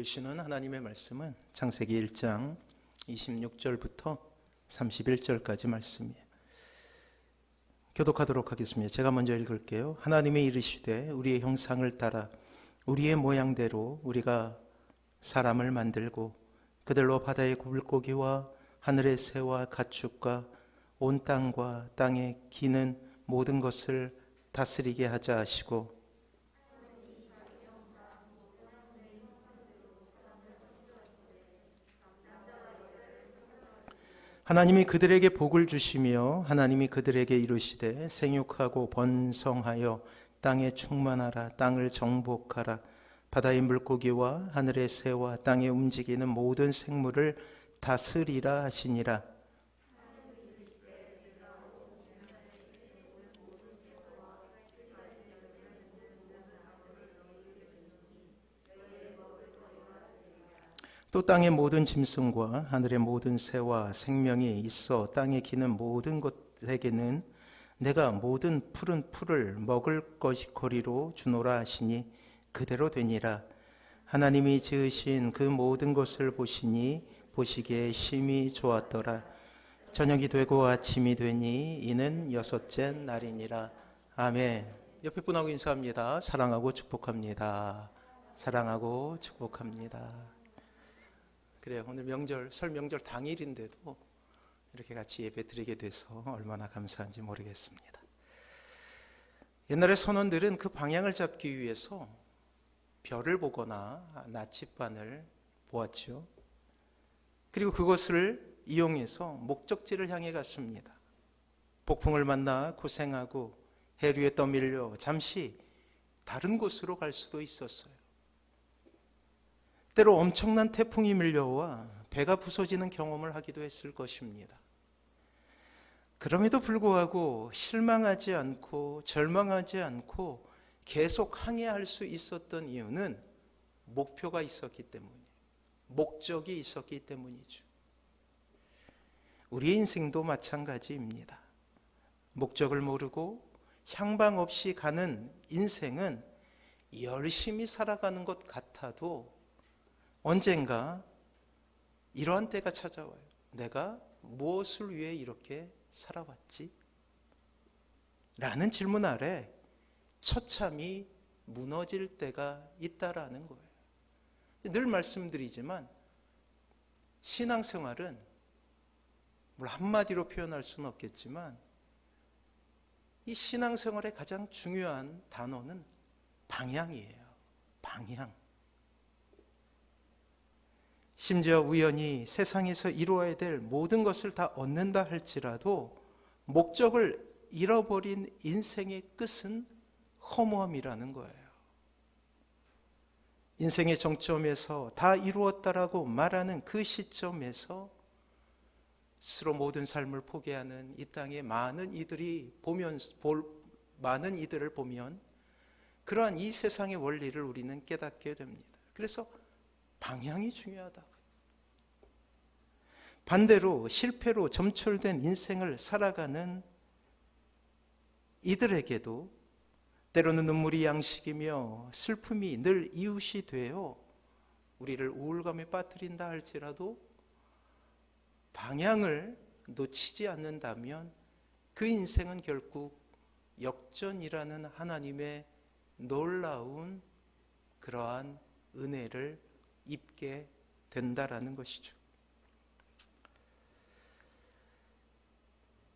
주시는 하나님의 말씀은 창세기 1장 26절부터 31절까지 말씀이에요. 교독하도록 하겠습니다. 제가 먼저 읽을게요. 하나님이 이르시되 우리의 형상을 따라 우리의 모양대로 우리가 사람을 만들고 그들로 바다의 물고기와 하늘의 새와 가축과 온 땅과 땅에 기는 모든 것을 다스리게 하자 하시고, 하나님이 그들에게 복을 주시며 하나님이 그들에게 이르시되 생육하고 번성하여 땅에 충만하라. 땅을 정복하라. 바다의 물고기와 하늘의 새와 땅에 움직이는 모든 생물을 다스리라 하시니라. 또 땅의 모든 짐승과 하늘의 모든 새와 생명이 있어 땅에 기는 모든 것에게는 내가 모든 푸른 풀을 먹을 것거리로 주노라 하시니 그대로 되니라. 하나님이 지으신 그 모든 것을 보시니 보시기에 심히 좋았더라. 저녁이 되고 아침이 되니 이는 여섯째 날이니라. 아멘. 옆에 분하고 인사합니다. 사랑하고 축복합니다. 사랑하고 축복합니다. 그래요. 오늘 명절, 설 명절 당일인데도 이렇게 같이 예배 드리게 돼서 얼마나 감사한지 모르겠습니다. 옛날에 선원들은 그 방향을 잡기 위해서 별을 보거나 나침반을 보았죠. 그리고 그것을 이용해서 목적지를 향해 갔습니다. 폭풍을 만나 고생하고 해류에 떠밀려 잠시 다른 곳으로 갈 수도 있었어요. 때로 엄청난 태풍이 밀려와 배가 부서지는 경험을 하기도 했을 것입니다. 그럼에도 불구하고 실망하지 않고 절망하지 않고 계속 항해할 수 있었던 이유는 목표가 있었기 때문이에요. 목적이 있었기 때문이죠. 우리의 인생도 마찬가지입니다. 목적을 모르고 향방 없이 가는 인생은 열심히 살아가는 것 같아도 언젠가 이러한 때가 찾아와요. 내가 무엇을 위해 이렇게 살아왔지? 라는 질문 아래 처참히 무너질 때가 있다라는 거예요. 늘 말씀드리지만 신앙생활은 물론 한마디로 표현할 수는 없겠지만 이 신앙생활의 가장 중요한 단어는 방향이에요. 방향. 심지어 우연히 세상에서 이루어야 될 모든 것을 다 얻는다 할지라도 목적을 잃어버린 인생의 끝은 허무함이라는 거예요. 인생의 정점에서 다 이루었다라고 말하는 그 시점에서 스스로 모든 삶을 포기하는 이 땅의 많은 이들을 보면 그러한 이 세상의 원리를 우리는 깨닫게 됩니다. 그래서 방향이 중요하다. 반대로 실패로 점철된 인생을 살아가는 이들에게도 때로는 눈물이 양식이며 슬픔이 늘 이웃이 되어 우리를 우울감에 빠뜨린다 할지라도 방향을 놓치지 않는다면 그 인생은 결국 역전이라는 하나님의 놀라운 그러한 은혜를 입게 된다라는 것이죠.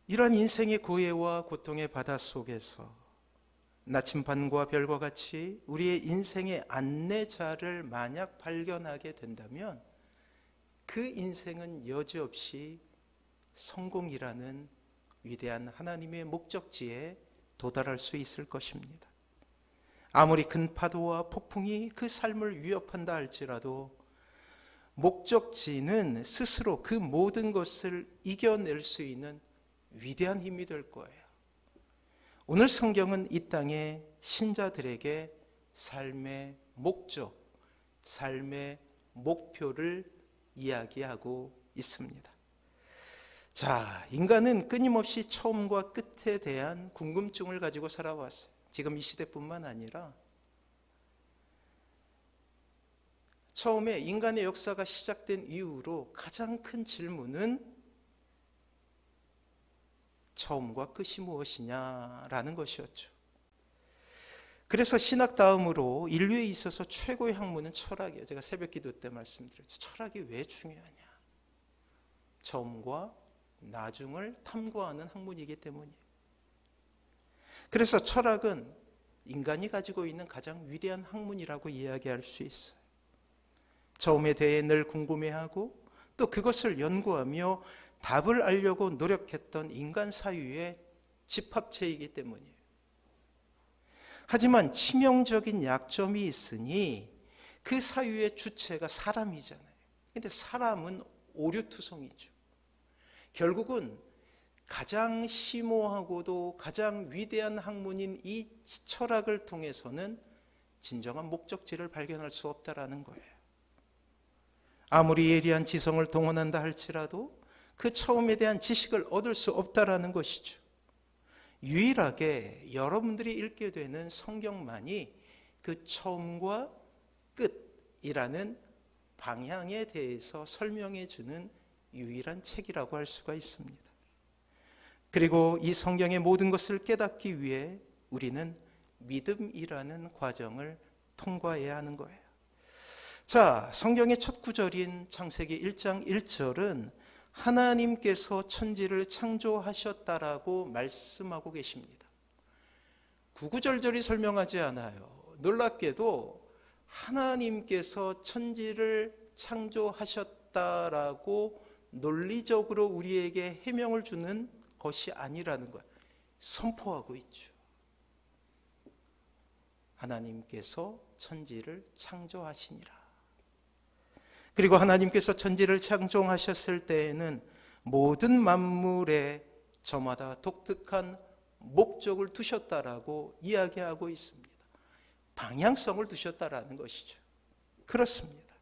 이런 인생의 고해와 고통의 바다 속에서 나침반과 별과 같이 우리의 인생의 안내자를 만약 발견하게 된다면 그 인생은 여지없이 성공이라는 위대한 하나님의 목적지에 도달할 수 있을 것입니다. 아무리 큰 파도와 폭풍이 그 삶을 위협한다 할지라도 목적지는 스스로 그 모든 것을 이겨낼 수 있는 위대한 힘이 될 거예요. 오늘 성경은 이 땅의 신자들에게 삶의 목적, 삶의 목표를 이야기하고 있습니다. 자, 인간은 끊임없이 처음과 끝에 대한 궁금증을 가지고 살아왔어요. 지금 이 시대뿐만 아니라 처음에 인간의 역사가 시작된 이후로 가장 큰 질문은 처음과 끝이 무엇이냐라는 것이었죠. 그래서 신학 다음으로 인류에 있어서 최고의 학문은 철학이에요. 제가 새벽 기도 때 말씀드렸죠. 철학이 왜 중요하냐? 처음과 나중을 탐구하는 학문이기 때문이에요. 그래서 철학은 인간이 가지고 있는 가장 위대한 학문이라고 이야기할 수 있어요. 처음에 대해 늘 궁금해하고 또 그것을 연구하며 답을 알려고 노력했던 인간 사유의 집합체이기 때문이에요. 하지만 치명적인 약점이 있으니 그 사유의 주체가 사람이잖아요. 근데 사람은 오류투성이죠. 결국은 가장 심오하고도 가장 위대한 학문인 이 철학을 통해서는 진정한 목적지를 발견할 수 없다라는 거예요. 아무리 예리한 지성을 동원한다 할지라도 그 처음에 대한 지식을 얻을 수 없다라는 것이죠. 유일하게 여러분들이 읽게 되는 성경만이 그 처음과 끝이라는 방향에 대해서 설명해 주는 유일한 책이라고 할 수가 있습니다. 그리고 이 성경의 모든 것을 깨닫기 위해 우리는 믿음이라는 과정을 통과해야 하는 거예요. 자, 성경의 첫 구절인 창세기 1장 1절은 하나님께서 천지를 창조하셨다라고 말씀하고 계십니다. 구구절절히 설명하지 않아요. 놀랍게도 하나님께서 천지를 창조하셨다라고 논리적으로 우리에게 해명을 주는 것이 아니라는 거예요. 선포하고 있죠. 하나님께서 천지를 창조하시니라. 그리고 하나님께서 천지를 창조하셨을 때에는 모든 만물에 저마다 독특한 목적을 두셨다라고 이야기하고 있습니다. 방향성을 두셨다라는 것이죠. 그렇습니다.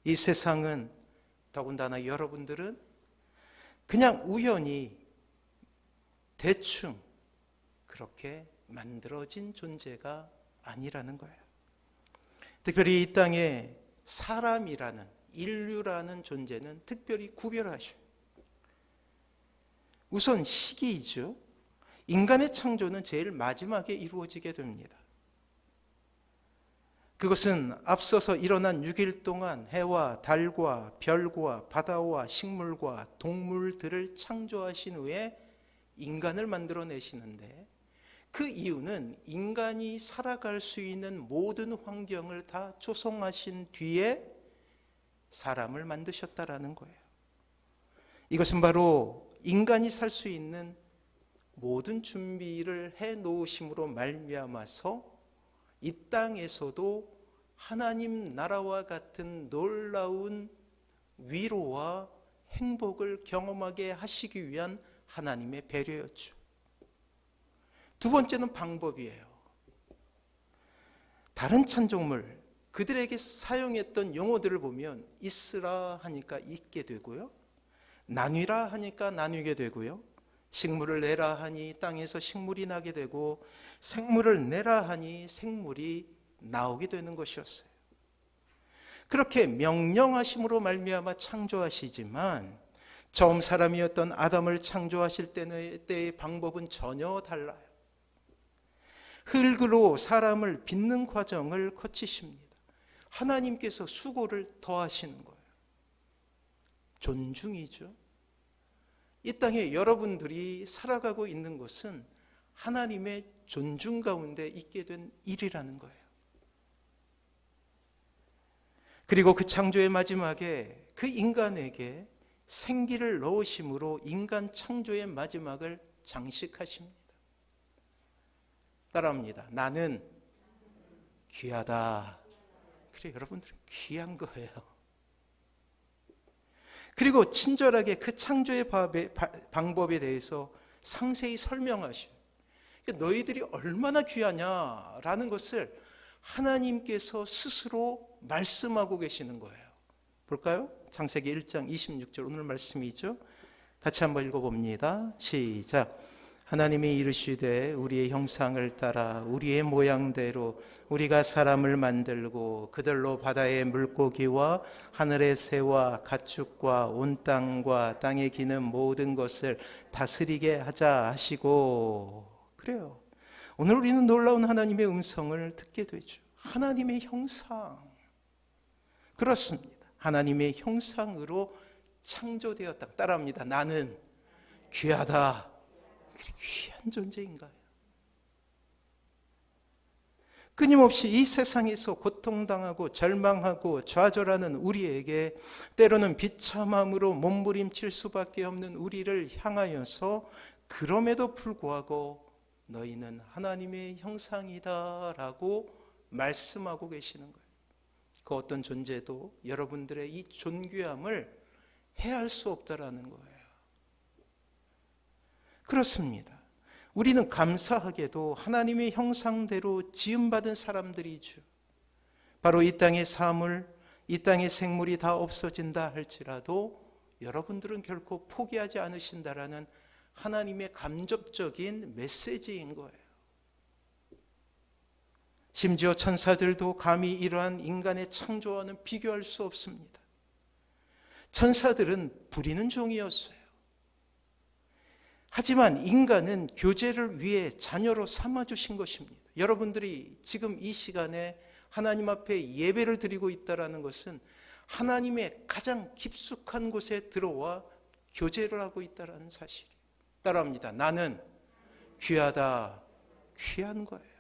이 세상은 더군다나 여러분들은 그냥 우연히 대충 그렇게 만들어진 존재가 아니라는 거예요. 특별히 이 땅에 사람이라는 인류라는 존재는 특별히 구별하셔요. 우선 시기이죠. 인간의 창조는 제일 마지막에 이루어지게 됩니다. 그것은 앞서서 일어난 6일 동안 해와 달과 별과 바다와 식물과 동물들을 창조하신 후에 인간을 만들어내시는데 그 이유는 인간이 살아갈 수 있는 모든 환경을 다 조성하신 뒤에 사람을 만드셨다라는 거예요. 이것은 바로 인간이 살 수 있는 모든 준비를 해 놓으심으로 말미암아서 이 땅에서도 하나님 나라와 같은 놀라운 위로와 행복을 경험하게 하시기 위한 하나님의 배려였죠. 두 번째는 방법이에요. 다른 찬조물, 그들에게 사용했던 용어들을 보면 있으라 하니까 있게 되고요, 나뉘라 하니까 나뉘게 되고요, 식물을 내라 하니 땅에서 식물이 나게 되고 생물을 내라 하니 생물이 나오게 되는 것이었어요. 그렇게 명령하심으로 말미암아 창조하시지만 처음 사람이었던 아담을 창조하실 때의 방법은 전혀 달라요. 흙으로 사람을 빚는 과정을 거치십니다. 하나님께서 수고를 더하시는 거예요. 존중이죠. 이 땅에 여러분들이 살아가고 있는 것은 하나님의 존중 가운데 있게 된 일이라는 거예요. 그리고 그 창조의 마지막에 그 인간에게 생기를 넣으심으로 인간 창조의 마지막을 장식하십니다. 따라합니다. 나는 귀하다. 그래, 여러분들은 귀한 거예요. 그리고 친절하게 그 창조의 방법에 대해서 상세히 설명하셔요. 너희들이 얼마나 귀하냐라는 것을 하나님께서 스스로 말씀하고 계시는 거예요. 볼까요? 창세기 1장 26절 오늘 말씀이죠. 같이 한번 읽어봅니다. 시작. 하나님이 이르시되 우리의 형상을 따라 우리의 모양대로 우리가 사람을 만들고 그들로 바다의 물고기와 하늘의 새와 가축과 온 땅과 땅에 기는 모든 것을 다스리게 하자 하시고. 그래요. 오늘 우리는 놀라운 하나님의 음성을 듣게 되죠. 하나님의 형상. 그렇습니다. 하나님의 형상으로 창조되었다. 따라합니다. 나는 귀하다. 귀한 존재인가요? 끊임없이 이 세상에서 고통당하고 절망하고 좌절하는 우리에게 때로는 비참함으로 몸부림칠 수밖에 없는 우리를 향하여서 그럼에도 불구하고 너희는 하나님의 형상이다 라고 말씀하고 계시는 거예요. 그 어떤 존재도 여러분들의 이 존귀함을 해할 수 없다라는 거예요. 그렇습니다. 우리는 감사하게도 하나님의 형상대로 지음받은 사람들이죠. 바로 이 땅의 사물, 이 땅의 생물이 다 없어진다 할지라도 여러분들은 결코 포기하지 않으신다라는 하나님의 간접적인 메시지인 거예요. 심지어 천사들도 감히 이러한 인간의 창조와는 비교할 수 없습니다. 천사들은 부리는 종이었어요. 하지만 인간은 교제를 위해 자녀로 삼아주신 것입니다. 여러분들이 지금 이 시간에 하나님 앞에 예배를 드리고 있다는 것은 하나님의 가장 깊숙한 곳에 들어와 교제를 하고 있다는 사실이에요. 따라합니다. 나는 귀하다. 귀한 거예요.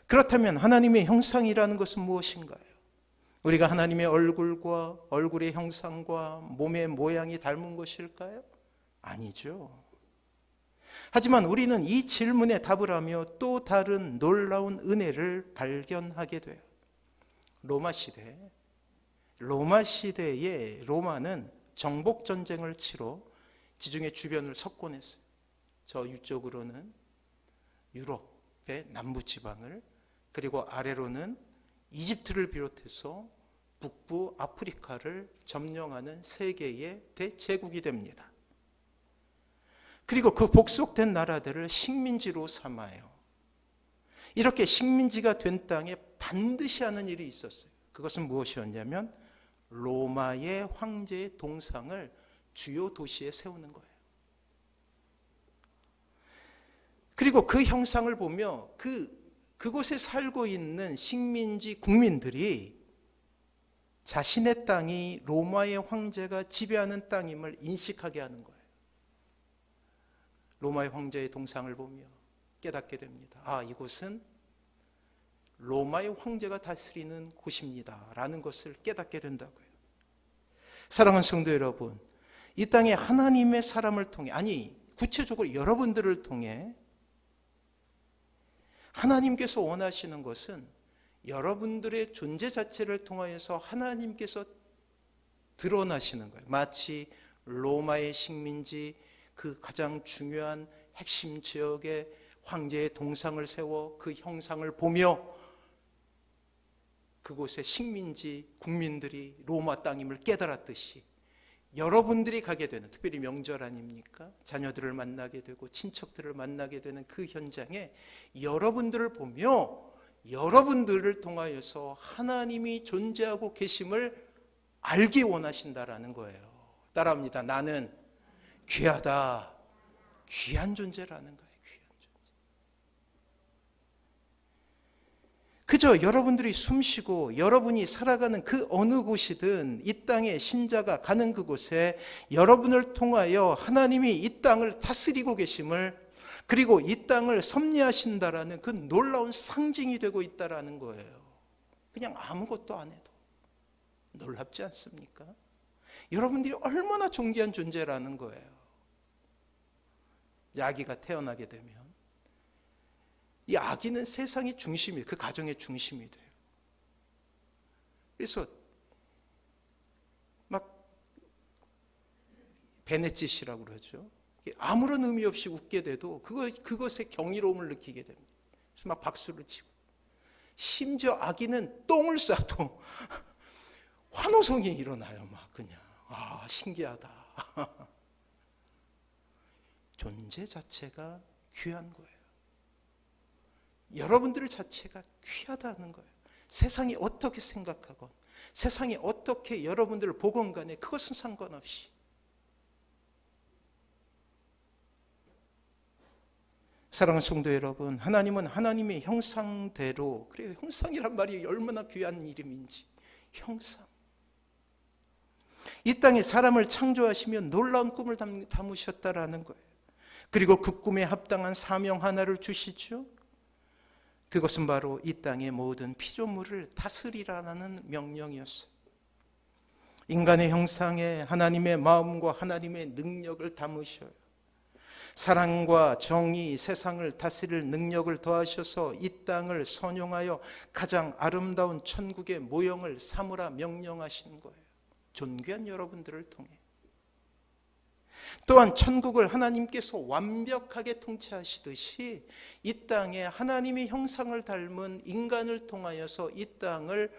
그렇다면 하나님의 형상이라는 것은 무엇인가요? 우리가 하나님의 얼굴과 얼굴의 형상과 몸의 모양이 닮은 것일까요? 아니죠. 하지만 우리는 이 질문에 답을 하며 또 다른 놀라운 은혜를 발견하게 돼요. 로마 시대에 로마는 정복 전쟁을 치러 지중해 주변을 석권했어요. 저 위쪽으로는 유럽의 남부 지방을, 그리고 아래로는 이집트를 비롯해서 북부 아프리카를 점령하는 세계의 대제국이 됩니다. 그리고 그 복속된 나라들을 식민지로 삼아요. 이렇게 식민지가 된 땅에 반드시 하는 일이 있었어요. 그것은 무엇이었냐면 로마의 황제의 동상을 주요 도시에 세우는 거예요. 그리고 그 형상을 보며 그곳에 살고 있는 식민지 국민들이 자신의 땅이 로마의 황제가 지배하는 땅임을 인식하게 하는 거예요. 로마의 황제의 동상을 보며 깨닫게 됩니다. 아, 이곳은 로마의 황제가 다스리는 곳입니다 라는 것을 깨닫게 된다고요. 사랑하는 성도 여러분, 이 땅에 하나님의 사람을 통해, 아니 구체적으로 여러분들을 통해 하나님께서 원하시는 것은 여러분들의 존재 자체를 통하여서 하나님께서 드러나시는 거예요. 마치 로마의 식민지 그 가장 중요한 핵심 지역에 황제의 동상을 세워 그 형상을 보며 그곳의 식민지 국민들이 로마 땅임을 깨달았듯이 여러분들이 가게 되는, 특별히 명절 아닙니까? 자녀들을 만나게 되고 친척들을 만나게 되는 그 현장에 여러분들을 보며 여러분들을 통하여서 하나님이 존재하고 계심을 알기 원하신다라는 거예요. 따라합니다. 나는 귀하다. 귀한 존재라는 거예요. 귀한 존재. 그저 여러분들이 숨쉬고 여러분이 살아가는 그 어느 곳이든 이 땅의 신자가 가는 그곳에 여러분을 통하여 하나님이 이 땅을 다스리고 계심을, 그리고 이 땅을 섭리하신다라는 그 놀라운 상징이 되고 있다라는 거예요. 그냥 아무것도 안 해도 놀랍지 않습니까? 여러분들이 얼마나 존귀한 존재라는 거예요. 아기가 태어나게 되면 이 아기는 세상의 중심이, 그 가정의 중심이 돼요. 그래서 막 베네짓이라고 그러죠. 아무런 의미 없이 웃게 돼도 그것에 경이로움을 느끼게 됩니다. 그래서 막 박수를 치고, 심지어 아기는 똥을 싸도 환호성이 일어나요. 막 그냥 신기하다. 존재 자체가 귀한 거예요. 여러분들 자체가 귀하다는 거예요. 세상이 어떻게 생각하건, 세상이 어떻게 여러분들을 보건 간에 그것은 상관없이 사랑하는 성도 여러분, 하나님은 하나님의 형상대로, 그래요, 형상이란 말이 얼마나 귀한 이름인지, 형상. 이 땅에 사람을 창조하시며 놀라운 꿈을 담으셨다라는 거예요. 그리고 그 꿈에 합당한 사명 하나를 주시죠. 그것은 바로 이 땅의 모든 피조물을 다스리라는 명령이었어요. 인간의 형상에 하나님의 마음과 하나님의 능력을 담으셔요. 사랑과 정의, 세상을 다스릴 능력을 더하셔서 이 땅을 선용하여 가장 아름다운 천국의 모형을 삼으라 명령하신 거예요. 존귀한 여러분들을 통해. 또한 천국을 하나님께서 완벽하게 통치하시듯이 이 땅에 하나님의 형상을 닮은 인간을 통하여서 이 땅을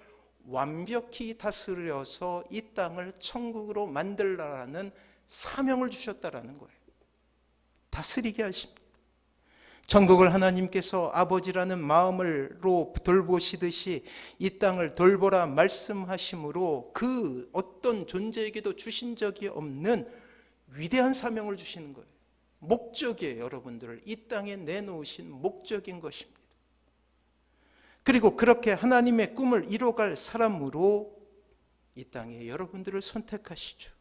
완벽히 다스려서 이 땅을 천국으로 만들라는 사명을 주셨다라는 거예요. 다스리게 하십니다. 천국을 하나님께서 아버지라는 마음으로 돌보시듯이 이 땅을 돌보라 말씀하심으로 그 어떤 존재에게도 주신 적이 없는 위대한 사명을 주시는 거예요. 목적이에요. 여러분들을 이 땅에 내놓으신 목적인 것입니다. 그리고 그렇게 하나님의 꿈을 이뤄갈 사람으로 이 땅에 여러분들을 선택하시죠.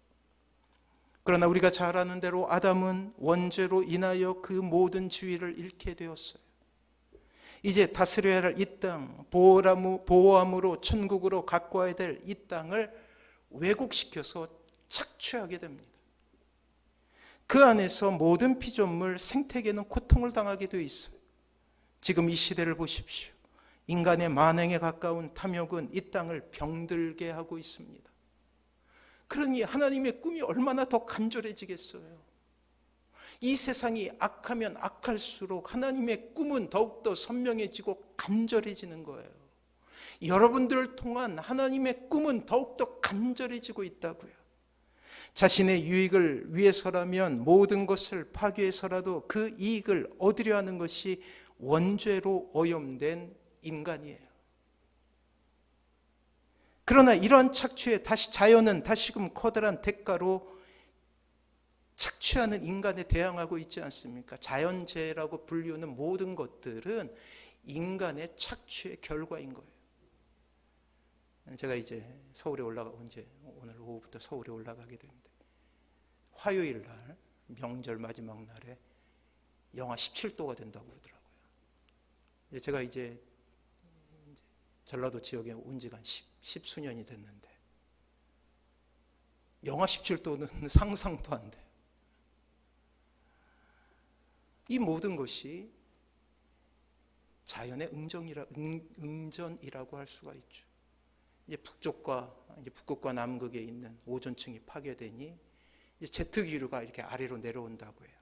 그러나 우리가 잘 아는 대로 아담은 원죄로 인하여 그 모든 지위를 잃게 되었어요. 이제 다스려야 할 이 땅, 보호함으로 천국으로 갖고 와야 될 이 땅을 왜곡시켜서 착취하게 됩니다. 그 안에서 모든 피조물, 생태계는 고통을 당하게 되어 있어요. 지금 이 시대를 보십시오. 인간의 만행에 가까운 탐욕은 이 땅을 병들게 하고 있습니다. 그러니 하나님의 꿈이 얼마나 더 간절해지겠어요. 이 세상이 악하면 악할수록 하나님의 꿈은 더욱더 선명해지고 간절해지는 거예요. 여러분들을 통한 하나님의 꿈은 더욱더 간절해지고 있다고요. 자신의 유익을 위해서라면 모든 것을 파괴해서라도 그 이익을 얻으려 하는 것이 원죄로 오염된 인간이에요. 그러나 이러한 착취에 자연은 다시금 커다란 대가로 착취하는 인간에 대항하고 있지 않습니까? 자연재해라고 불리우는 모든 것들은 인간의 착취의 결과인 거예요. 제가 이제 서울에 오늘 오후부터 서울에 올라가게 되는데 화요일 날 명절 마지막 날에 영하 17도가 된다고 그러더라고요. 제가 이제 전라도 지역에 온 지가 10수년이 됐는데 영하 17도는 상상도 안 돼요. 이 모든 것이 자연의 응전이라고 할 수가 있죠. 이제 북극과 남극에 있는 오존층이 파괴되니 이제 제트기류가 이렇게 아래로 내려온다고 해요.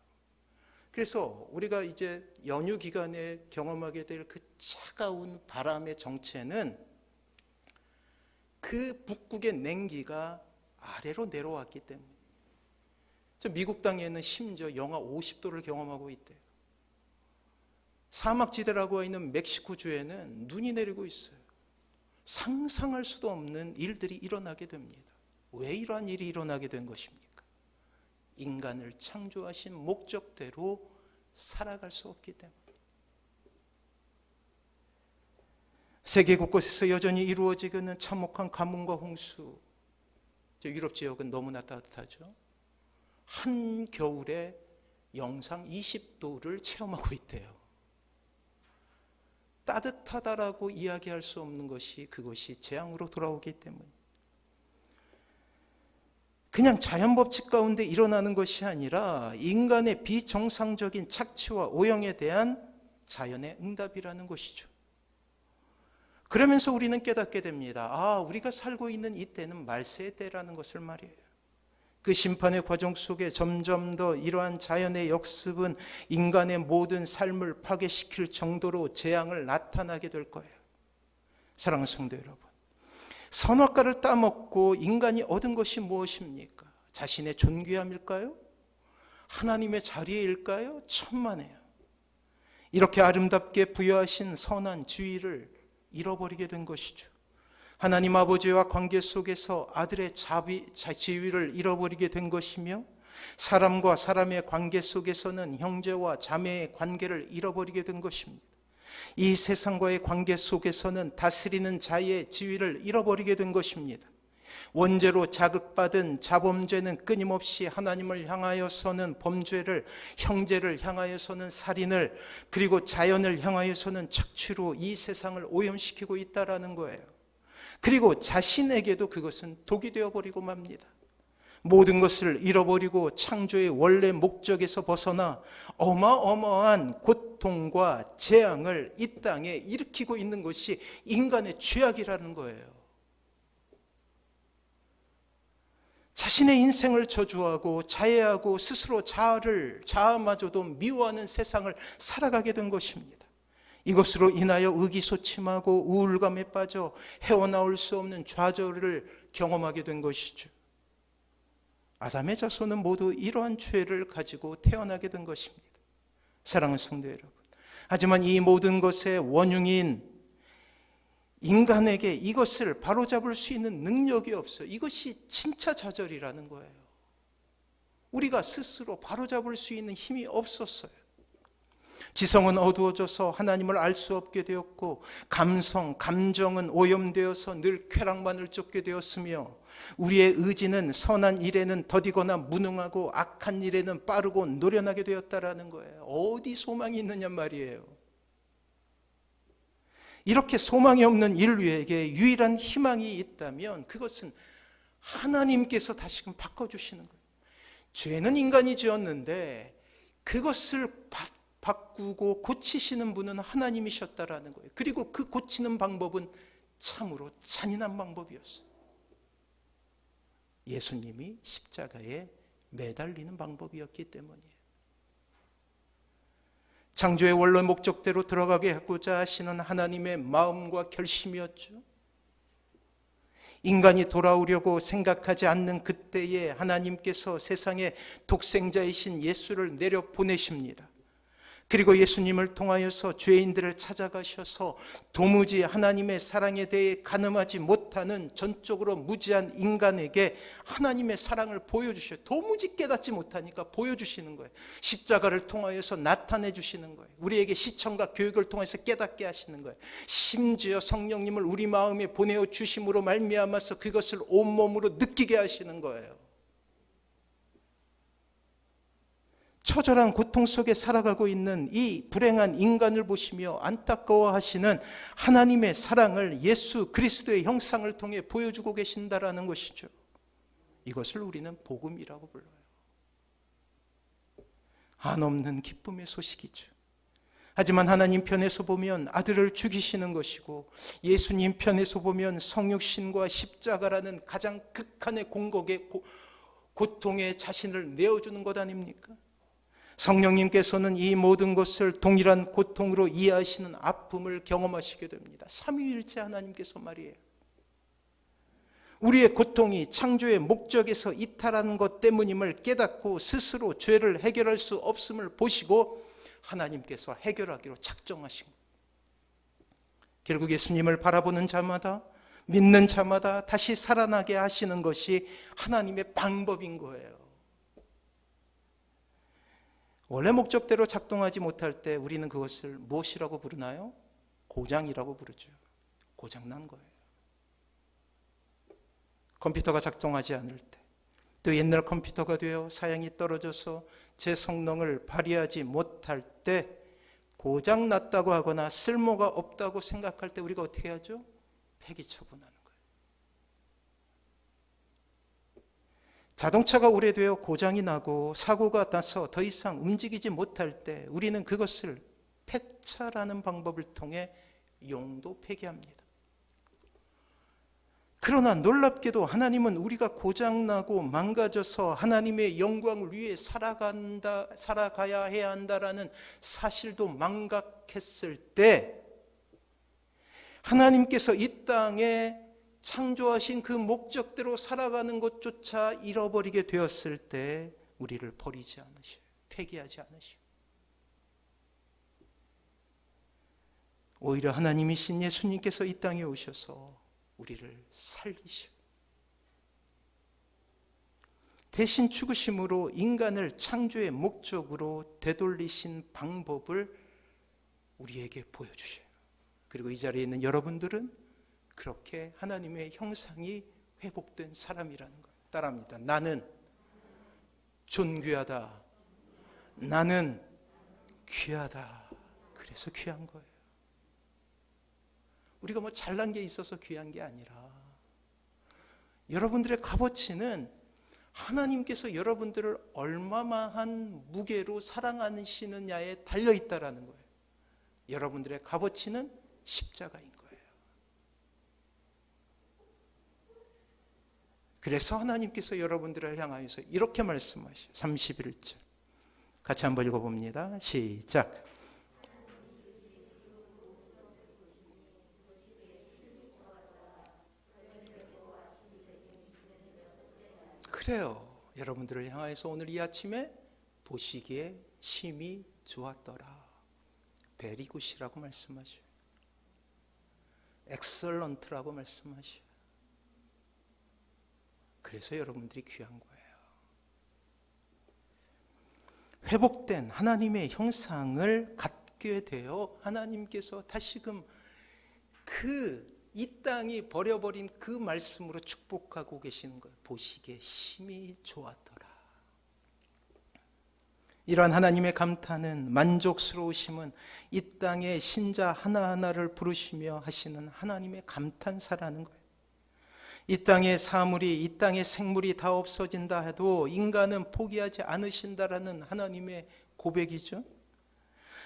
그래서 우리가 이제 연휴 기간에 경험하게 될 그 차가운 바람의 정체는 그 북극의 냉기가 아래로 내려왔기 때문에. 미국 땅에는 심지어 영하 50도를 경험하고 있대요. 사막지대라고 하고 있는 멕시코주에는 눈이 내리고 있어요. 상상할 수도 없는 일들이 일어나게 됩니다. 왜 이러한 일이 일어나게 된 것입니까? 인간을 창조하신 목적대로 살아갈 수 없기 때문에. 세계 곳곳에서 여전히 이루어지고 있는 참혹한 가뭄과 홍수. 유럽 지역은 너무나 따뜻하죠. 한겨울에 영상 20도를 체험하고 있대요. 따뜻하다라고 이야기할 수 없는 것이 그것이 재앙으로 돌아오기 때문에. 그냥 자연 법칙 가운데 일어나는 것이 아니라 인간의 비정상적인 착취와 오형에 대한 자연의 응답이라는 것이죠. 그러면서 우리는 깨닫게 됩니다. 우리가 살고 있는 이 때는 말세의 때라는 것을 말이에요. 그 심판의 과정 속에 점점 더 이러한 자연의 역습은 인간의 모든 삶을 파괴시킬 정도로 재앙을 나타나게 될 거예요. 사랑하는 성도 여러분, 선악과를 따먹고 인간이 얻은 것이 무엇입니까? 자신의 존귀함일까요? 하나님의 자리일까요? 천만에요. 이렇게 아름답게 부여하신 선한 지위를 잃어버리게 된 것이죠. 하나님 아버지와 관계 속에서 아들의 지위를 잃어버리게 된 것이며, 사람과 사람의 관계 속에서는 형제와 자매의 관계를 잃어버리게 된 것입니다. 이 세상과의 관계 속에서는 다스리는 자의 지위를 잃어버리게 된 것입니다. 원죄로 자극받은 자범죄는 끊임없이 하나님을 향하여서는 범죄를, 형제를 향하여서는 살인을, 그리고 자연을 향하여서는 착취로 이 세상을 오염시키고 있다라는 거예요. 그리고 자신에게도 그것은 독이 되어버리고 맙니다. 모든 것을 잃어버리고 창조의 원래 목적에서 벗어나 어마어마한 고통과 재앙을 이 땅에 일으키고 있는 것이 인간의 죄악이라는 거예요. 자신의 인생을 저주하고 자해하고 스스로 자아마저도 미워하는 세상을 살아가게 된 것입니다. 이것으로 인하여 의기소침하고 우울감에 빠져 헤어나올 수 없는 좌절을 경험하게 된 것이죠. 아담의 자손은 모두 이러한 죄를 가지고 태어나게 된 것입니다. 사랑하는 성도 여러분, 하지만 이 모든 것의 원흉인 인간에게 이것을 바로잡을 수 있는 능력이 없어요. 이것이 진짜 좌절이라는 거예요. 우리가 스스로 바로잡을 수 있는 힘이 없었어요. 지성은 어두워져서 하나님을 알 수 없게 되었고, 감정은 오염되어서 늘 쾌락만을 쫓게 되었으며, 우리의 의지는 선한 일에는 더디거나 무능하고 악한 일에는 빠르고 노련하게 되었다라는 거예요. 어디 소망이 있느냐 말이에요. 이렇게 소망이 없는 인류에게 유일한 희망이 있다면 그것은 하나님께서 다시금 바꿔주시는 거예요. 죄는 인간이 지었는데 그것을 바꾸고 고치시는 분은 하나님이셨다라는 거예요. 그리고 그 고치는 방법은 참으로 잔인한 방법이었어요. 예수님이 십자가에 매달리는 방법이었기 때문이에요. 창조의 원래 목적대로 들어가게 하고자 하시는 하나님의 마음과 결심이었죠. 인간이 돌아오려고 생각하지 않는 그때에 하나님께서 세상에 독생자이신 예수를 내려보내십니다. 그리고 예수님을 통하여서 죄인들을 찾아가셔서 도무지 하나님의 사랑에 대해 가늠하지 못하는 전적으로 무지한 인간에게 하나님의 사랑을 보여주셔요. 도무지 깨닫지 못하니까 보여주시는 거예요. 십자가를 통하여서 나타내 주시는 거예요. 우리에게 시청과 교육을 통해서 깨닫게 하시는 거예요. 심지어 성령님을 우리 마음에 보내어 주심으로 말미암아서 그것을 온몸으로 느끼게 하시는 거예요. 처절한 고통 속에 살아가고 있는 이 불행한 인간을 보시며 안타까워하시는 하나님의 사랑을 예수 그리스도의 형상을 통해 보여주고 계신다라는 것이죠. 이것을 우리는 복음이라고 불러요. 한없는 기쁨의 소식이죠. 하지만 하나님 편에서 보면 아들을 죽이시는 것이고, 예수님 편에서 보면 성육신과 십자가라는 가장 극한의 공곡의 고통에 자신을 내어주는 것 아닙니까? 성령님께서는 이 모든 것을 동일한 고통으로 이해하시는 아픔을 경험하시게 됩니다. 삼위일체 하나님께서 말이에요. 우리의 고통이 창조의 목적에서 이탈하는 것 때문임을 깨닫고 스스로 죄를 해결할 수 없음을 보시고 하나님께서 해결하기로 작정하신 거예요. 결국 예수님을 바라보는 자마다, 믿는 자마다 다시 살아나게 하시는 것이 하나님의 방법인 거예요. 원래 목적대로 작동하지 못할 때 우리는 그것을 무엇이라고 부르나요? 고장이라고 부르죠. 고장난 거예요. 컴퓨터가 작동하지 않을 때, 또 옛날 컴퓨터가 되어 사양이 떨어져서 제 성능을 발휘하지 못할 때, 고장났다고 하거나 쓸모가 없다고 생각할 때 우리가 어떻게 하죠? 폐기 처분하는 거예요. 자동차가 오래되어 고장이 나고 사고가 나서 더 이상 움직이지 못할 때 우리는 그것을 폐차라는 방법을 통해 용도 폐기합니다. 그러나 놀랍게도 하나님은 우리가 고장나고 망가져서 하나님의 영광을 위해 살아가야 해야 한다라는 사실도 망각했을 때, 하나님께서 이 땅에 창조하신 그 목적대로 살아가는 것조차 잃어버리게 되었을 때 우리를 버리지 않으셔요. 폐기하지 않으시고 오히려 하나님이신 예수님께서 이 땅에 오셔서 우리를 살리시고 대신 죽으심으로 인간을 창조의 목적으로 되돌리신 방법을 우리에게 보여주셔요. 그리고 이 자리에 있는 여러분들은 그렇게 하나님의 형상이 회복된 사람이라는 거예요. 따라합니다. 나는 존귀하다. 나는 귀하다. 그래서 귀한 거예요. 우리가 뭐 잘난 게 있어서 귀한 게 아니라 여러분들의 값어치는 하나님께서 여러분들을 얼마만한 무게로 사랑하시느냐에 달려있다라는 거예요. 여러분들의 값어치는 십자가인 거예요. 그래서 하나님께서 여러분들을 향하여서 이렇게 말씀하셔요. 31절 같이 한번 읽어봅니다. 시작. 그래요. 여러분들을 향하여서 오늘 이 아침에 보시기에 심히 좋았더라. 베리굿이라고 말씀하셔요. 엑설런트라고 말씀하셔요. 그래서 여러분들이 귀한 거예요. 회복된 하나님의 형상을 갖게 되어 하나님께서 다시금 이 땅이 버려버린 그 말씀으로 축복하고 계시는 거예요. 보시기에 심히 좋았더라. 이러한 하나님의 감탄은, 만족스러우심은 이 땅의 신자 하나하나를 부르시며 하시는 하나님의 감탄사라는 거예요. 이 땅의 사물이, 이 땅의 생물이 다 없어진다 해도 인간은 포기하지 않으신다라는 하나님의 고백이죠.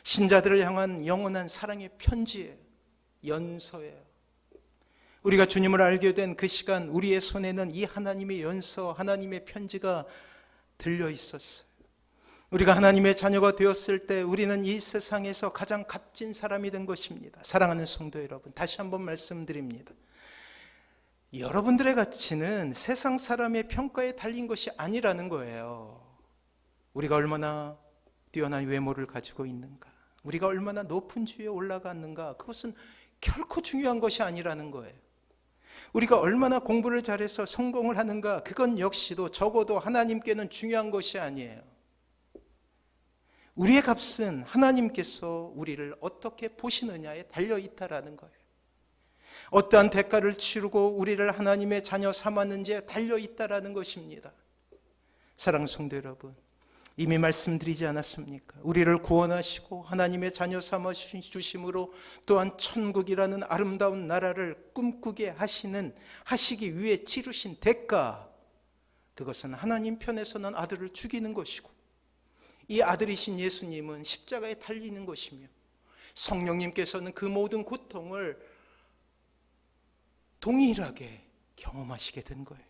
신자들을 향한 영원한 사랑의 편지예요. 연서예요. 우리가 주님을 알게 된 그 시간 우리의 손에는 이 하나님의 연서, 하나님의 편지가 들려 있었어요. 우리가 하나님의 자녀가 되었을 때 우리는 이 세상에서 가장 값진 사람이 된 것입니다. 사랑하는 성도 여러분, 다시 한번 말씀드립니다. 여러분들의 가치는 세상 사람의 평가에 달린 것이 아니라는 거예요. 우리가 얼마나 뛰어난 외모를 가지고 있는가, 우리가 얼마나 높은 지위에 올라갔는가, 그것은 결코 중요한 것이 아니라는 거예요. 우리가 얼마나 공부를 잘해서 성공을 하는가, 그건 역시도 적어도 하나님께는 중요한 것이 아니에요. 우리의 값은 하나님께서 우리를 어떻게 보시느냐에 달려있다라는 거예요. 어떠한 대가를 치르고 우리를 하나님의 자녀 삼았는지에 달려있다라는 것입니다. 사랑하는 성도 여러분, 이미 말씀드리지 않았습니까? 우리를 구원하시고 하나님의 자녀 삼아 주심으로 또한 천국이라는 아름다운 나라를 꿈꾸게 하시기 위해 치르신 대가, 그것은 하나님 편에서는 아들을 죽이는 것이고 이 아들이신 예수님은 십자가에 달리는 것이며 성령님께서는 그 모든 고통을 동일하게 경험하시게 된 거예요.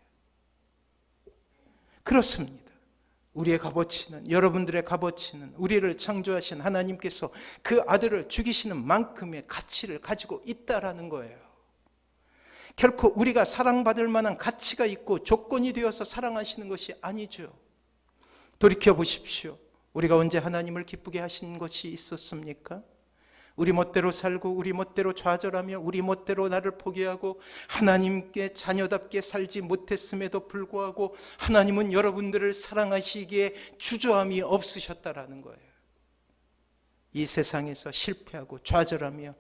그렇습니다. 우리의 값어치는, 여러분들의 값어치는 우리를 창조하신 하나님께서 그 아들을 죽이시는 만큼의 가치를 가지고 있다라는 거예요. 결코 우리가 사랑받을 만한 가치가 있고 조건이 되어서 사랑하시는 것이 아니죠. 돌이켜 보십시오. 우리가 언제 하나님을 기쁘게 하신 것이 있었습니까? 우리 멋대로 살고 우리 멋대로 좌절하며 우리 멋대로 나를 포기하고 하나님께 자녀답게 살지 못했음에도 불구하고 하나님은 여러분들을 사랑하시기에 주저함이 없으셨다라는 거예요. 이 세상에서 실패하고 좌절하며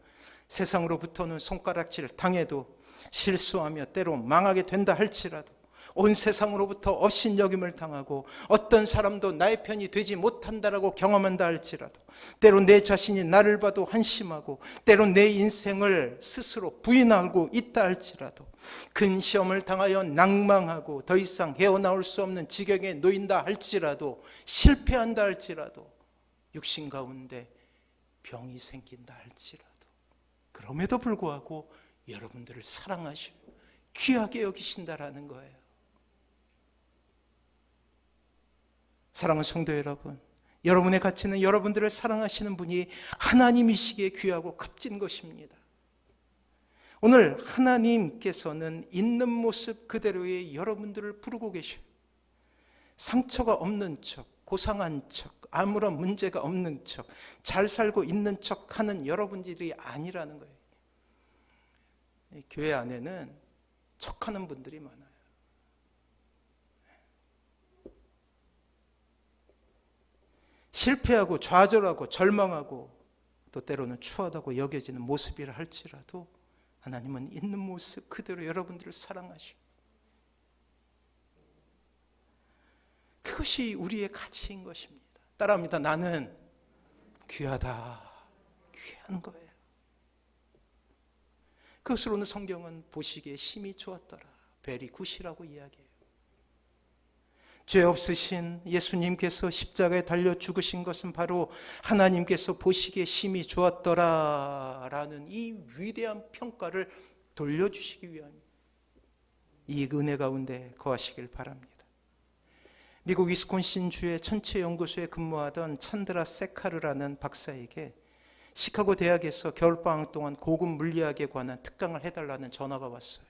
세상으로부터는 손가락질 당해도 실수하며 때로 망하게 된다 할지라도 온 세상으로부터 업신여김을 당하고 어떤 사람도 나의 편이 되지 못한다라고 경험한다 할지라도 때로 내 자신이 나를 봐도 한심하고 때로 내 인생을 스스로 부인하고 있다 할지라도 큰 시험을 당하여 낭망하고 더 이상 헤어나올 수 없는 지경에 놓인다 할지라도 실패한다 할지라도 육신 가운데 병이 생긴다 할지라도 그럼에도 불구하고 여러분들을 사랑하시고 귀하게 여기신다라는 거예요. 사랑하는 성도 여러분, 여러분의 가치는 여러분들을 사랑하시는 분이 하나님이시기에 귀하고 값진 것입니다. 오늘 하나님께서는 있는 모습 그대로의 여러분들을 부르고 계셔요. 상처가 없는 척, 고상한 척, 아무런 문제가 없는 척, 잘 살고 있는 척 하는 여러분들이 아니라는 거예요. 교회 안에는 척하는 분들이 많아요. 실패하고 좌절하고 절망하고 또 때로는 추하다고 여겨지는 모습이라 할지라도 하나님은 있는 모습 그대로 여러분들을 사랑하시고, 그것이 우리의 가치인 것입니다. 따라합니다. 나는 귀하다. 귀한 거예요. 그것을 오늘 성경은 보시기에 심히 좋았더라, very good이라고 이야기해요. 죄 없으신 예수님께서 십자가에 달려 죽으신 것은 바로 하나님께서 보시기에 심히 좋았더라 라는 이 위대한 평가를 돌려주시기 위함입니다. 이 은혜 가운데 거하시길 바랍니다. 미국 위스콘신 주의 천체연구소에 근무하던 찬드라 세카르라는 박사에게 시카고 대학에서 겨울방학 동안 고급 물리학에 관한 특강을 해달라는 전화가 왔어요.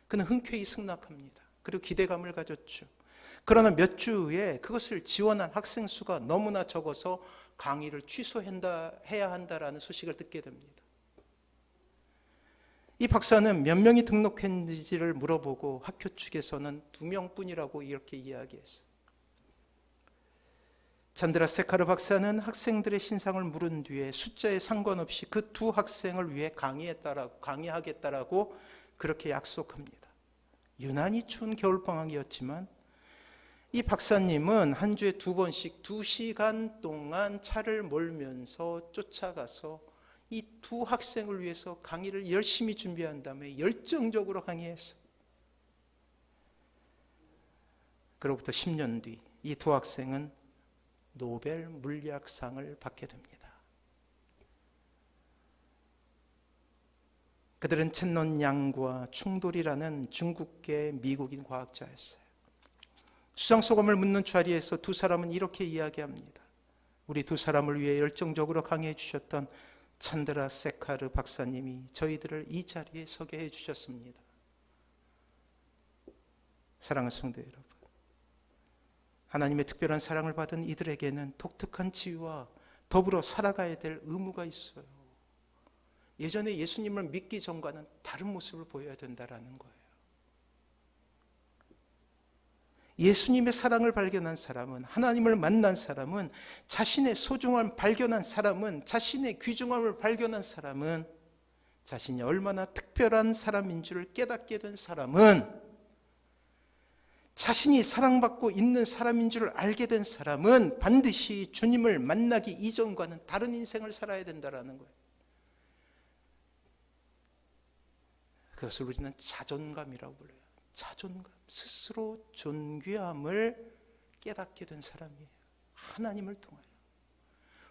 그는 흔쾌히 승낙합니다. 그리고 기대감을 가졌죠. 그러나 몇 주 후에 그것을 지원한 학생 수가 너무나 적어서 강의를 취소해야 한다라는 소식을 듣게 됩니다. 이 박사는 몇 명이 등록했는지를 물어보고 학교 측에서는 2명뿐이라고 이렇게 이야기했어요. 찬드라 세카르 박사는 학생들의 신상을 물은 뒤에 숫자에 상관없이 그 두 학생을 위해 강의하겠다라고 그렇게 약속합니다. 유난히 추운 겨울방학이었지만 이 박사님은 한 주에 2번씩 2시간 동안 차를 몰면서 쫓아가서 이 두 학생을 위해서 강의를 열심히 준비한 다음에 열정적으로 강의했어요. 그로부터 10년 뒤 이 두 학생은 노벨 물리학상을 받게 됩니다. 그들은 첸넌 양과 충돌이라는 중국계 미국인 과학자였어요. 수상소감을 묻는 자리에서 두 사람은 이렇게 이야기합니다. 우리 두 사람을 위해 열정적으로 강의해 주셨던 찬드라 세카르 박사님이 저희들을 이 자리에 서게 해 주셨습니다. 사랑하는 성도 여러분, 하나님의 특별한 사랑을 받은 이들에게는 독특한 지위와 더불어 살아가야 될 의무가 있어요. 예전에 예수님을 믿기 전과는 다른 모습을 보여야 된다는 거예요. 예수님의 사랑을 발견한 사람은, 하나님을 만난 사람은, 자신의 소중함을 발견한 사람은, 자신의 귀중함을 발견한 사람은, 자신이 얼마나 특별한 사람인 줄을 깨닫게 된 사람은, 자신이 사랑받고 있는 사람인 줄 알게 된 사람은 반드시 주님을 만나기 이전과는 다른 인생을 살아야 된다는 거예요. 그것을 우리는 자존감이라고 불러요. 자존감, 스스로 존귀함을 깨닫게 된 사람이에요. 하나님을 통하여.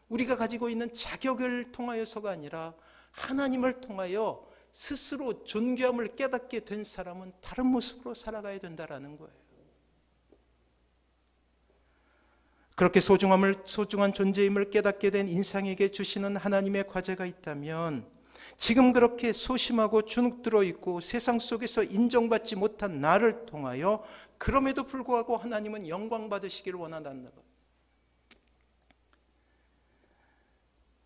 우리가 가지고 있는 자격을 통하여서가 아니라 하나님을 통하여 스스로 존귀함을 깨닫게 된 사람은 다른 모습으로 살아가야 된다는 거예요. 그렇게 소중한 존재임을 깨닫게 된 인상에게 주시는 하나님의 과제가 있다면, 지금 그렇게 소심하고 주눅들어 있고 세상 속에서 인정받지 못한 나를 통하여 그럼에도 불구하고 하나님은 영광 받으시기를 원한다는 거예요.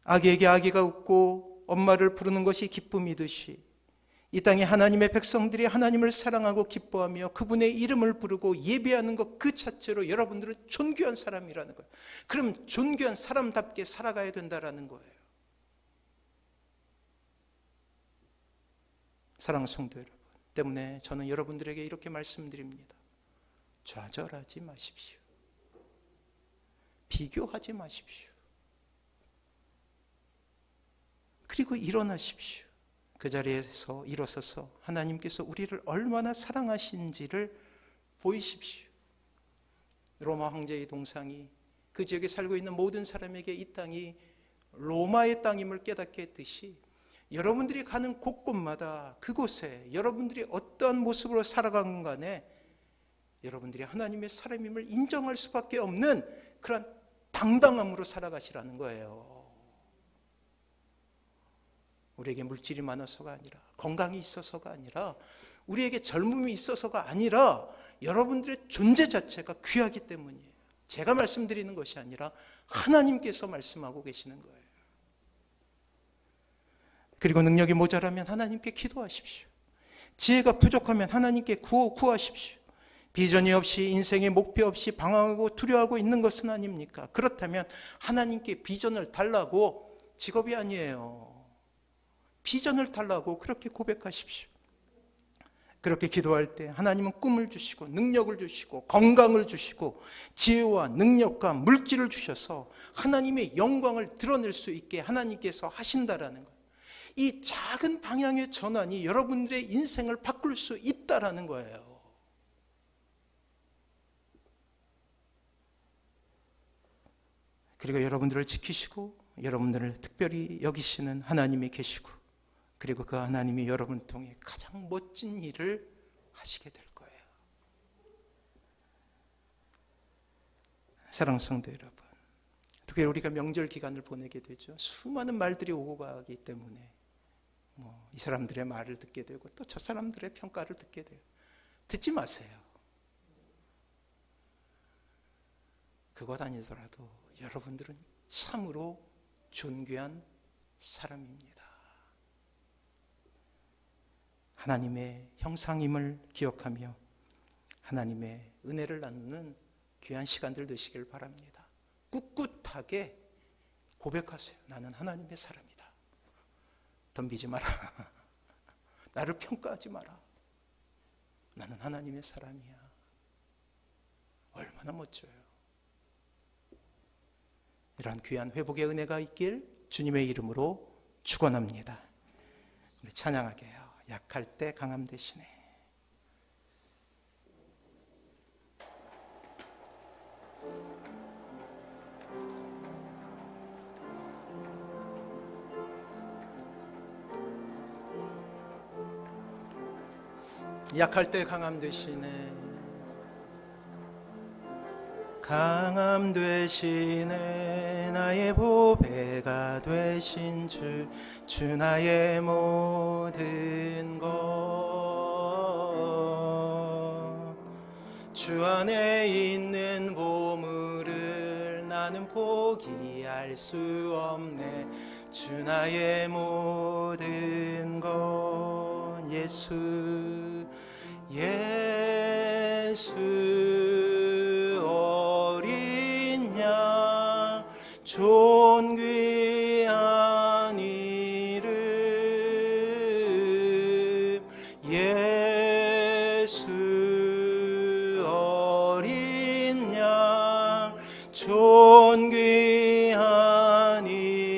아기에게 아기가 웃고 엄마를 부르는 것이 기쁨이듯이 이 땅에 하나님의 백성들이 하나님을 사랑하고 기뻐하며 그분의 이름을 부르고 예배하는 것 그 자체로 여러분들은 존귀한 사람이라는 거예요. 그럼 존귀한 사람답게 살아가야 된다는 거예요. 사랑하는 성도 여러분, 때문에 저는 여러분들에게 이렇게 말씀드립니다. 좌절하지 마십시오. 비교하지 마십시오. 그리고 일어나십시오. 그 자리에서 일어서서 하나님께서 우리를 얼마나 사랑하신지를 보이십시오. 로마 황제의 동상이 그 지역에 살고 있는 모든 사람에게 이 땅이 로마의 땅임을 깨닫게 했듯이, 여러분들이 가는 곳곳마다 그곳에 여러분들이 어떠한 모습으로 살아가는 간에 여러분들이 하나님의 사람임을 인정할 수밖에 없는 그런 당당함으로 살아가시라는 거예요. 우리에게 물질이 많아서가 아니라, 건강이 있어서가 아니라, 우리에게 젊음이 있어서가 아니라 여러분들의 존재 자체가 귀하기 때문이에요. 제가 말씀드리는 것이 아니라 하나님께서 말씀하고 계시는 거예요. 그리고 능력이 모자라면 하나님께 기도하십시오. 지혜가 부족하면 하나님께 구하십시오. 비전이 없이, 인생의 목표 없이 방황하고 두려워하고 있는 것은 아닙니까? 그렇다면 하나님께 비전을 달라고, 직업이 아니에요, 비전을 달라고 그렇게 고백하십시오. 그렇게 기도할 때 하나님은 꿈을 주시고 능력을 주시고 건강을 주시고 지혜와 능력과 물질을 주셔서 하나님의 영광을 드러낼 수 있게 하나님께서 하신다라는 거예요. 이 작은 방향의 전환이 여러분들의 인생을 바꿀 수 있다라는 거예요. 그리고 여러분들을 지키시고 여러분들을 특별히 여기시는 하나님이 계시고, 그리고 그 하나님이 여러분을 통해 가장 멋진 일을 하시게 될 거예요. 사랑하는 성도 여러분, 특별히 우리가 명절 기간을 보내게 되죠. 수많은 말들이 오고 가기 때문에 이 사람들의 말을 듣게 되고 또 저 사람들의 평가를 듣게 돼요. 듣지 마세요. 그것 아니더라도 여러분들은 참으로 존귀한 사람입니다. 하나님의 형상임을 기억하며 하나님의 은혜를 나누는 귀한 시간들 되시길 바랍니다. 꿋꿋하게 고백하세요. 나는 하나님의 사람이다. 덤비지 마라. 나를 평가하지 마라. 나는 하나님의 사람이야. 얼마나 멋져요. 이러한 귀한 회복의 은혜가 있길 주님의 이름으로 축원합니다. 우리 찬양하게 해요. 약할 때 강함 되시네. 약할 때 강함 되시네. 강함 되시네. 나의 보배가 되신 주, 주 나의 모든 것. 주 안에 있는 보물을 나는 포기할 수 없네. 주 나의 모든 것. 예수, 예수 어린 양 존귀한 이름. 예수 어린 양 존귀한 이름.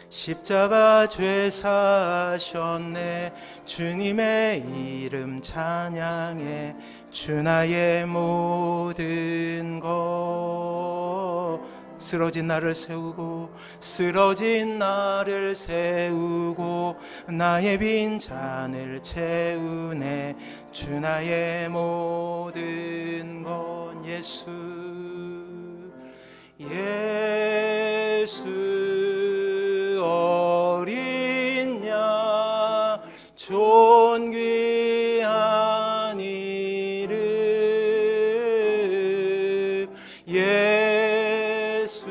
십자가 죄 사셨네. 주님의 이름 찬양해. 주 나의 모든 것. 쓰러진 나를 세우고 나의 빈 잔을 채우네. 주 나의 모든 것. 예수, 예수 어린 양 존귀한 이름. 예수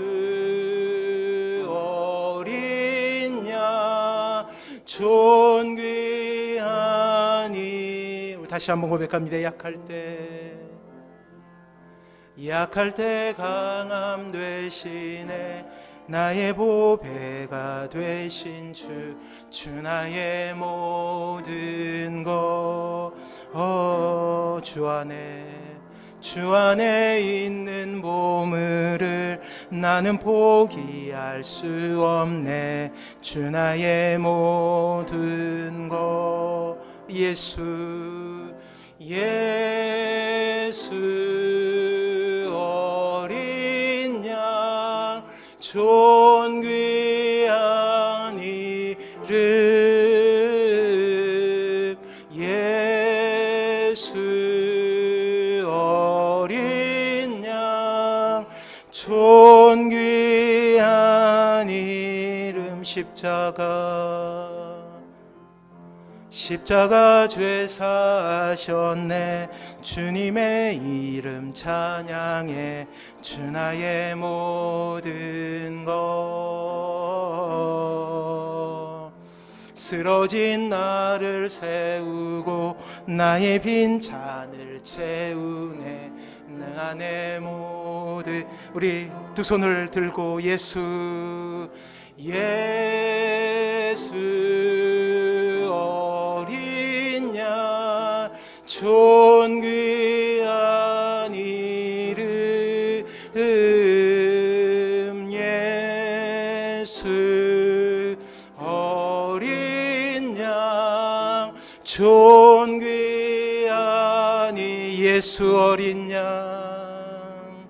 어린 양 존귀한 이름. 다시 한번 고백합니다. 약할 때 강함 되시네. 나의 보배가 되신 주, 주 나의 모든 것. 주 안에 있는 보물을 나는 포기할 수 없네. 주 나의 모든 것. 예수, 예수 어린 양 존귀한 이름. 예수 어린 양 존귀한 이름. 십자가 십자가 죄 사셨네. 주님의 이름 찬양해. 주 나의 모든 것. 쓰러진 나를 세우고 나의 빈 잔을 채우네. 내 안에 모든, 우리 두 손을 들고 예수 어린 양 존귀한 이름 예수 어린 양 존귀한 이 예수 어린 양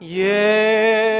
예수